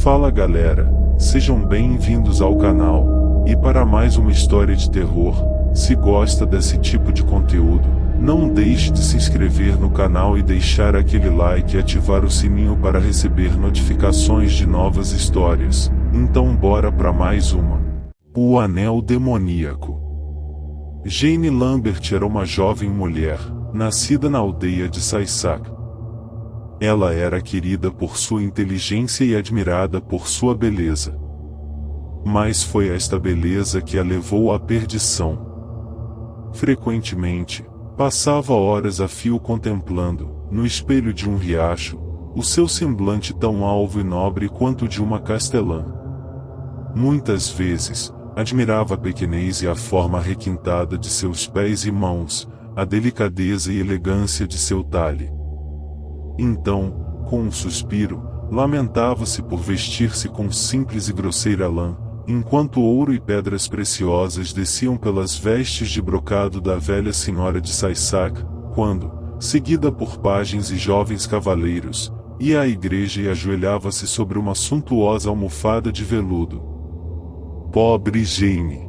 Fala galera, sejam bem-vindos ao canal, e para mais uma história de terror. Se gosta desse tipo de conteúdo, não deixe de se inscrever no canal e deixar aquele like e ativar o sininho para receber notificações de novas histórias. Então bora para mais uma. O Anel Demoníaco. Jane Lambert era uma jovem mulher, nascida na aldeia de Saissac. Ela era querida por sua inteligência e admirada por sua beleza. Mas foi esta beleza que a levou à perdição. Frequentemente, passava horas a fio contemplando, no espelho de um riacho, o seu semblante tão alvo e nobre quanto o de uma castelã. Muitas vezes, admirava a pequenez e a forma requintada de seus pés e mãos, a delicadeza e elegância de seu talhe. Então, com um suspiro, lamentava-se por vestir-se com simples e grosseira lã, enquanto ouro e pedras preciosas desciam pelas vestes de brocado da velha senhora de Saissac, quando, seguida por pajens e jovens cavaleiros, ia à igreja e ajoelhava-se sobre uma suntuosa almofada de veludo. Pobre Jane!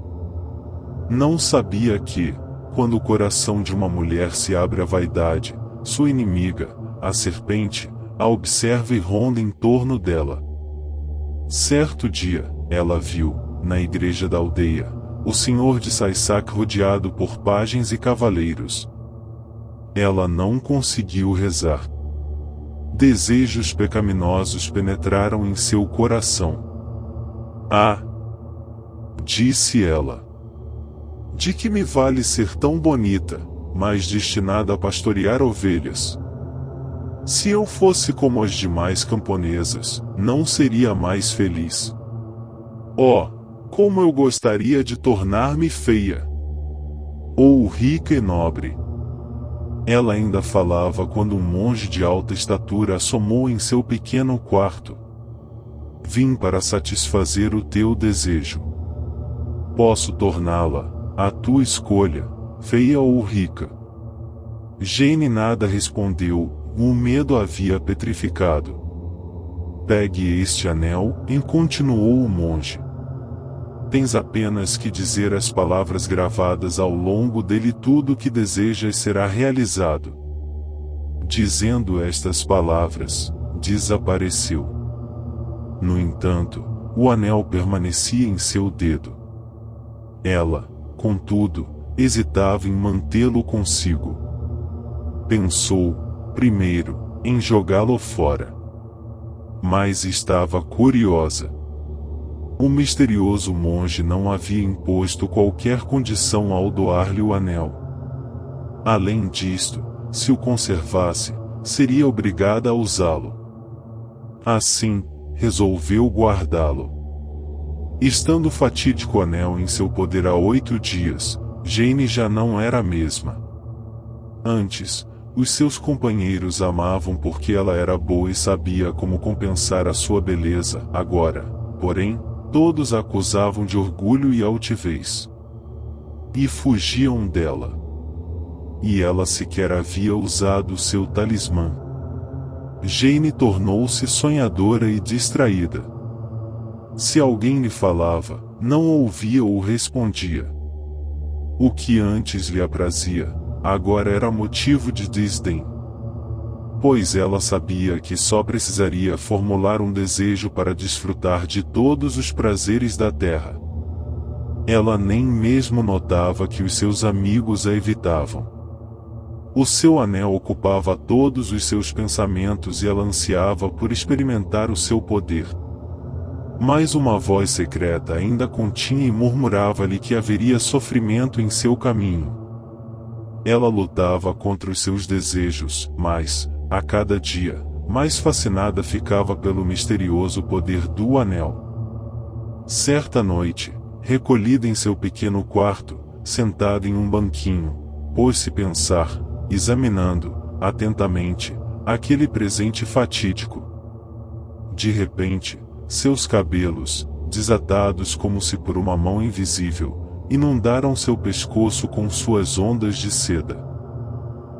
Não sabia que, quando o coração de uma mulher se abre à vaidade, sua inimiga, a serpente, a observa e ronda em torno dela. Certo dia, ela viu, na igreja da aldeia, o senhor de Saissac rodeado por pajens e cavaleiros. Ela não conseguiu rezar. Desejos pecaminosos penetraram em seu coração. Ah! Disse ela. De que me vale ser tão bonita, mas destinada a pastorear ovelhas? Se eu fosse como as demais camponesas, não seria mais feliz. Oh, como eu gostaria de tornar-me feia! Ou rica e nobre! Ela ainda falava quando um monge de alta estatura assomou em seu pequeno quarto. Vim para satisfazer o teu desejo. Posso torná-la, à tua escolha, feia ou rica. Jane nada respondeu. O medo a havia petrificado. Pegue este anel, e continuou o monge. Tens apenas que dizer as palavras gravadas ao longo dele, tudo o que desejas será realizado. Dizendo estas palavras, desapareceu. No entanto, o anel permanecia em seu dedo. Ela, contudo, hesitava em mantê-lo consigo. Pensou, primeiro, em jogá-lo fora. Mas estava curiosa. O misterioso monge não havia imposto qualquer condição ao doar-lhe o anel. Além disto, se o conservasse, seria obrigada a usá-lo. Assim, resolveu guardá-lo. Estando o fatídico anel em seu poder há 8 dias, Jane já não era a mesma. Antes, os seus companheiros a amavam porque ela era boa e sabia como compensar a sua beleza. Agora, porém, todos a acusavam de orgulho e altivez. E fugiam dela. E ela sequer havia usado seu talismã. Jane tornou-se sonhadora e distraída. Se alguém lhe falava, não ouvia ou respondia. O que antes lhe aprazia, agora era motivo de desdém. Pois ela sabia que só precisaria formular um desejo para desfrutar de todos os prazeres da terra. Ela nem mesmo notava que os seus amigos a evitavam. O seu anel ocupava todos os seus pensamentos e ela ansiava por experimentar o seu poder. Mas uma voz secreta ainda continha e murmurava-lhe que haveria sofrimento em seu caminho. Ela lutava contra os seus desejos, mas, a cada dia, mais fascinada ficava pelo misterioso poder do anel. Certa noite, recolhida em seu pequeno quarto, sentada em um banquinho, pôs-se pensar, examinando, atentamente, aquele presente fatídico. De repente, seus cabelos, desatados como se por uma mão invisível, inundaram seu pescoço com suas ondas de seda.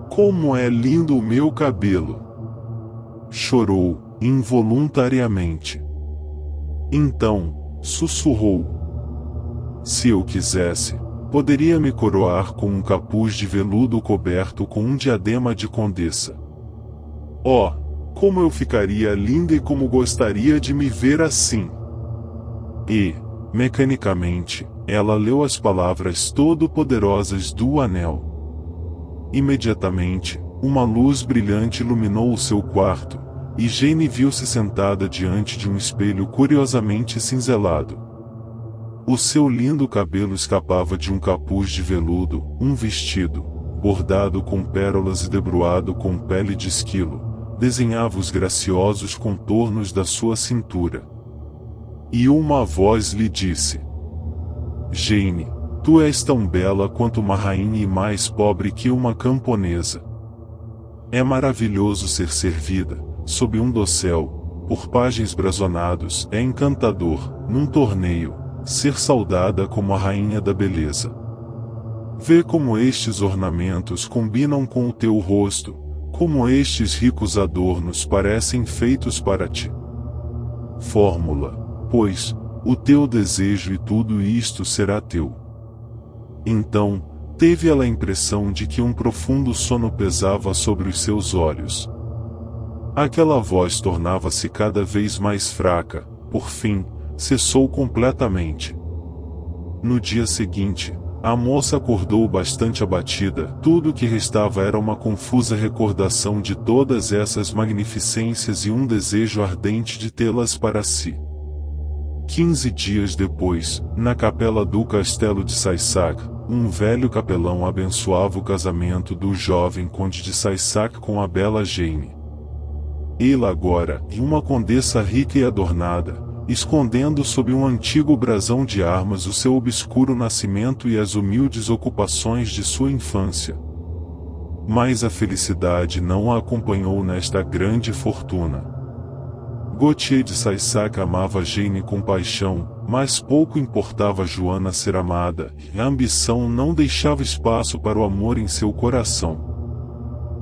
Como é lindo o meu cabelo! Chorou, involuntariamente. Então, sussurrou: se eu quisesse, poderia me coroar com um capuz de veludo coberto com um diadema de condessa. Oh, como eu ficaria linda e como gostaria de me ver assim! E, mecanicamente, ela leu as palavras todo-poderosas do anel. Imediatamente, uma luz brilhante iluminou o seu quarto, e Jane viu-se sentada diante de um espelho curiosamente cinzelado. O seu lindo cabelo escapava de um capuz de veludo, um vestido, bordado com pérolas e debruado com pele de esquilo, desenhava os graciosos contornos da sua cintura. E uma voz lhe disse: Jane, tu és tão bela quanto uma rainha e mais pobre que uma camponesa. É maravilhoso ser servida, sob um dossel, por pajens brazonados, é encantador, num torneio, ser saudada como a rainha da beleza. Vê como estes ornamentos combinam com o teu rosto, como estes ricos adornos parecem feitos para ti. Fórmula, pois, o teu desejo e tudo isto será teu. Então, teve ela a impressão de que um profundo sono pesava sobre os seus olhos. Aquela voz tornava-se cada vez mais fraca, por fim, cessou completamente. No dia seguinte, a moça acordou bastante abatida, tudo o que restava era uma confusa recordação de todas essas magnificências e um desejo ardente de tê-las para si. 15 dias depois, na capela do castelo de Saissac, um velho capelão abençoava o casamento do jovem conde de Saissac com a bela Jane. Ela agora, uma condessa rica e adornada, escondendo sob um antigo brasão de armas o seu obscuro nascimento e as humildes ocupações de sua infância. Mas a felicidade não a acompanhou nesta grande fortuna. Gautier de Saissac amava Jane com paixão, mas pouco importava Joana ser amada, e a ambição não deixava espaço para o amor em seu coração.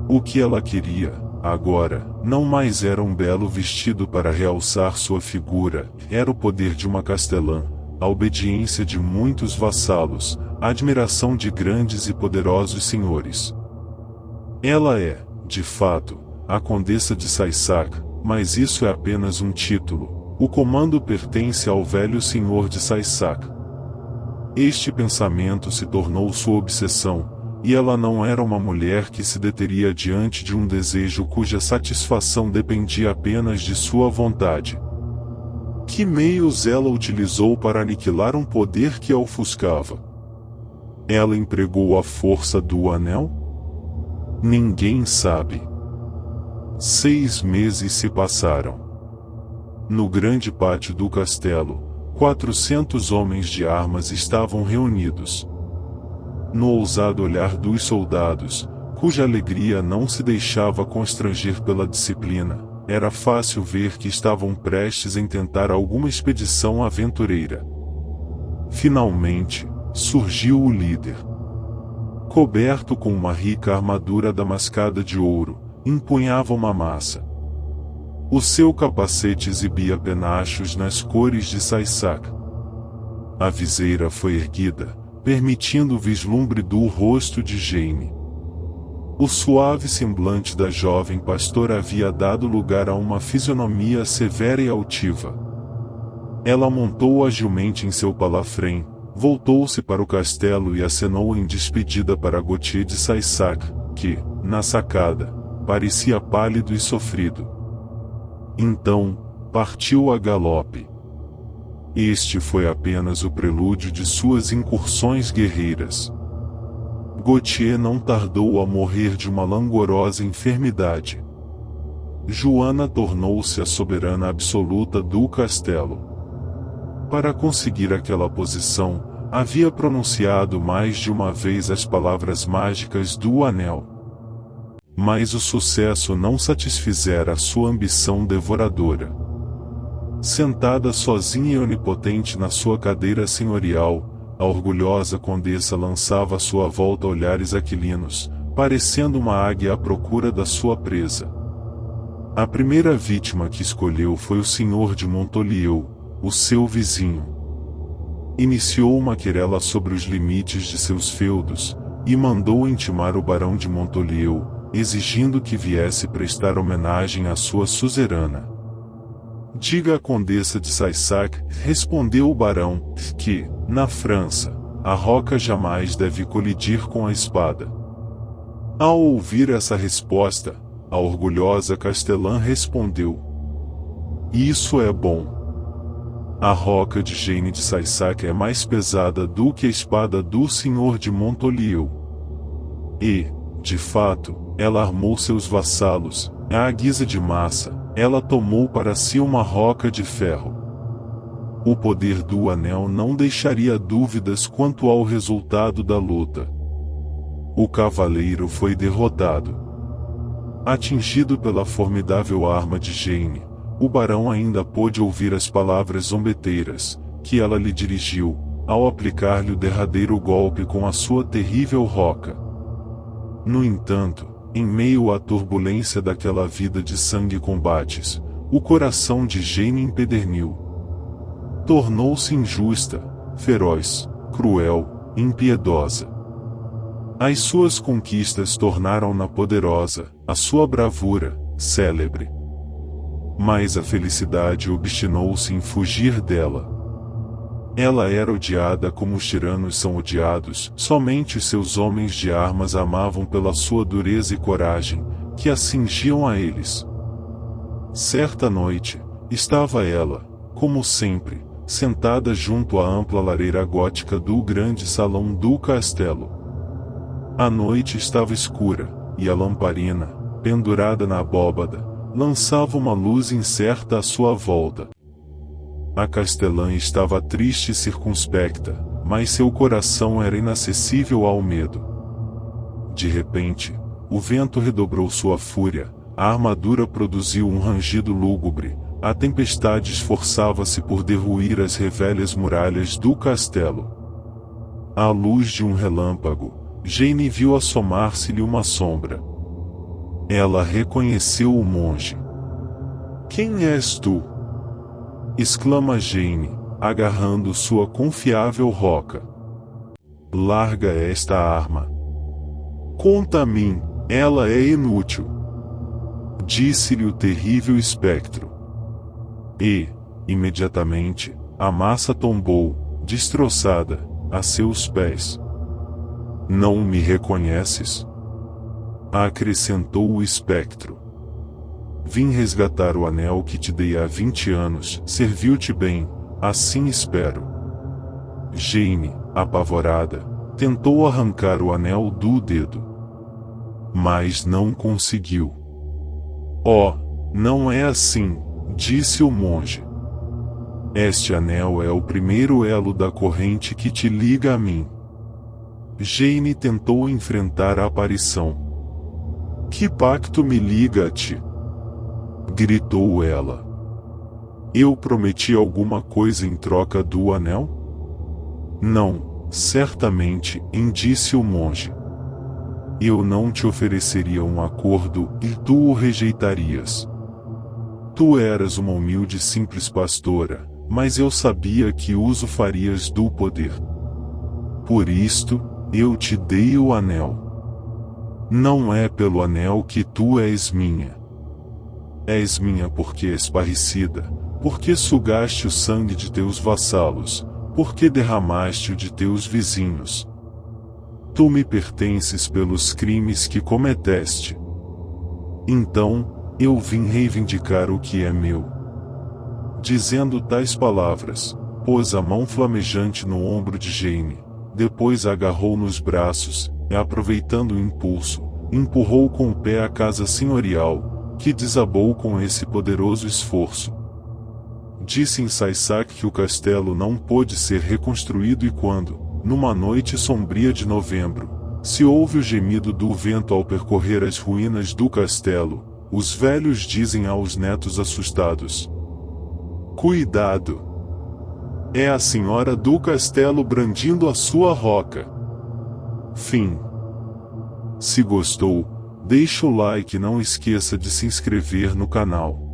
O que ela queria, agora, não mais era um belo vestido para realçar sua figura, era o poder de uma castelã, a obediência de muitos vassalos, a admiração de grandes e poderosos senhores. Ela é, de fato, a condessa de Saissac, mas isso é apenas um título. O comando pertence ao velho senhor de Saissac. Este pensamento se tornou sua obsessão, e ela não era uma mulher que se deteria diante de um desejo cuja satisfação dependia apenas de sua vontade. Que meios ela utilizou para aniquilar um poder que a ofuscava? Ela empregou a força do anel? Ninguém sabe. 6 meses se passaram. No grande pátio do castelo, 400 homens de armas estavam reunidos. No ousado olhar dos soldados, cuja alegria não se deixava constranger pela disciplina, era fácil ver que estavam prestes a tentar alguma expedição aventureira. Finalmente, surgiu o líder. Coberto com uma rica armadura damascada de ouro, empunhava uma maça. O seu capacete exibia penachos nas cores de Saissac. A viseira foi erguida, permitindo o vislumbre do rosto de Jane. O suave semblante da jovem pastora havia dado lugar a uma fisionomia severa e altiva. Ela montou agilmente em seu palafrém, voltou-se para o castelo e acenou em despedida para Gautier de Saissac, que, na sacada, parecia pálido e sofrido. Então, partiu a galope. Este foi apenas o prelúdio de suas incursões guerreiras. Gautier não tardou a morrer de uma langorosa enfermidade. Joana tornou-se a soberana absoluta do castelo. Para conseguir aquela posição, havia pronunciado mais de uma vez as palavras mágicas do anel. Mas o sucesso não satisfizera sua ambição devoradora. Sentada sozinha e onipotente na sua cadeira senhorial, a orgulhosa condessa lançava à sua volta olhares aquilinos, parecendo uma águia à procura da sua presa. A primeira vítima que escolheu foi o senhor de Montolieu, o seu vizinho. Iniciou uma querela sobre os limites de seus feudos, e mandou intimar o barão de Montolieu, exigindo que viesse prestar homenagem à sua suzerana. Diga à condessa de Saissac, respondeu o barão, que, na França, a roca jamais deve colidir com a espada. Ao ouvir essa resposta, a orgulhosa castelã respondeu: isso é bom. A roca de Jane de Saissac é mais pesada do que a espada do senhor de Montolieu. E, de fato, ela armou seus vassalos, à guisa de massa, ela tomou para si uma roca de ferro. O poder do anel não deixaria dúvidas quanto ao resultado da luta. O cavaleiro foi derrotado. Atingido pela formidável arma de Jane, o barão ainda pôde ouvir as palavras zombeteiras que ela lhe dirigiu, ao aplicar-lhe o derradeiro golpe com a sua terrível roca. No entanto, em meio à turbulência daquela vida de sangue e combates, o coração de Jane empederniu. Tornou-se injusta, feroz, cruel, impiedosa. As suas conquistas tornaram-na poderosa, a sua bravura, célebre. Mas a felicidade obstinou-se em fugir dela. Ela era odiada como os tiranos são odiados, somente os seus homens de armas amavam pela sua dureza e coragem, que a cingiam a eles. Certa noite, estava ela, como sempre, sentada junto à ampla lareira gótica do grande salão do castelo. A noite estava escura, e a lamparina, pendurada na abóbada, lançava uma luz incerta à sua volta. A castelã estava triste e circunspecta, mas seu coração era inacessível ao medo. De repente, o vento redobrou sua fúria, a armadura produziu um rangido lúgubre, a tempestade esforçava-se por derruir as revelhas muralhas do castelo. À luz de um relâmpago, Jane viu assomar-se-lhe uma sombra. Ela reconheceu o monge. "Quem és tu?" exclama Jane, agarrando sua confiável roca. "Larga esta arma." "Conta a mim, ela é inútil," disse-lhe o terrível espectro. E, imediatamente, a massa tombou, destroçada, a seus pés. "Não me reconheces?" acrescentou o espectro. "Vim resgatar o anel que te dei há 20 anos, serviu-te bem, assim espero." Jane, apavorada, tentou arrancar o anel do dedo. Mas não conseguiu. "Oh, não é assim," disse o monge. "Este anel é o primeiro elo da corrente que te liga a mim." Jane tentou enfrentar a aparição. "Que pacto me liga a ti?" gritou ela. "Eu prometi alguma coisa em troca do anel?" "Não, certamente," disse o monge. "Eu não te ofereceria um acordo e tu o rejeitarias. Tu eras uma humilde e simples pastora, mas eu sabia que uso farias do poder. Por isto, eu te dei o anel. Não é pelo anel que tu és minha. És minha porque és parricida, porque sugaste o sangue de teus vassalos, porque derramaste o de teus vizinhos. Tu me pertences pelos crimes que cometeste. Então, eu vim reivindicar o que é meu." Dizendo tais palavras, pôs a mão flamejante no ombro de Jane, depois a agarrou nos braços, e aproveitando o impulso, empurrou com o pé a casa senhorial, que desabou com esse poderoso esforço. Disse em Saissac que o castelo não pôde ser reconstruído e quando, numa noite sombria de novembro, se ouve o gemido do vento ao percorrer as ruínas do castelo, os velhos dizem aos netos assustados: "Cuidado! É a senhora do castelo brandindo a sua roca." Fim. Se gostou, deixa o like e não esqueça de se inscrever no canal.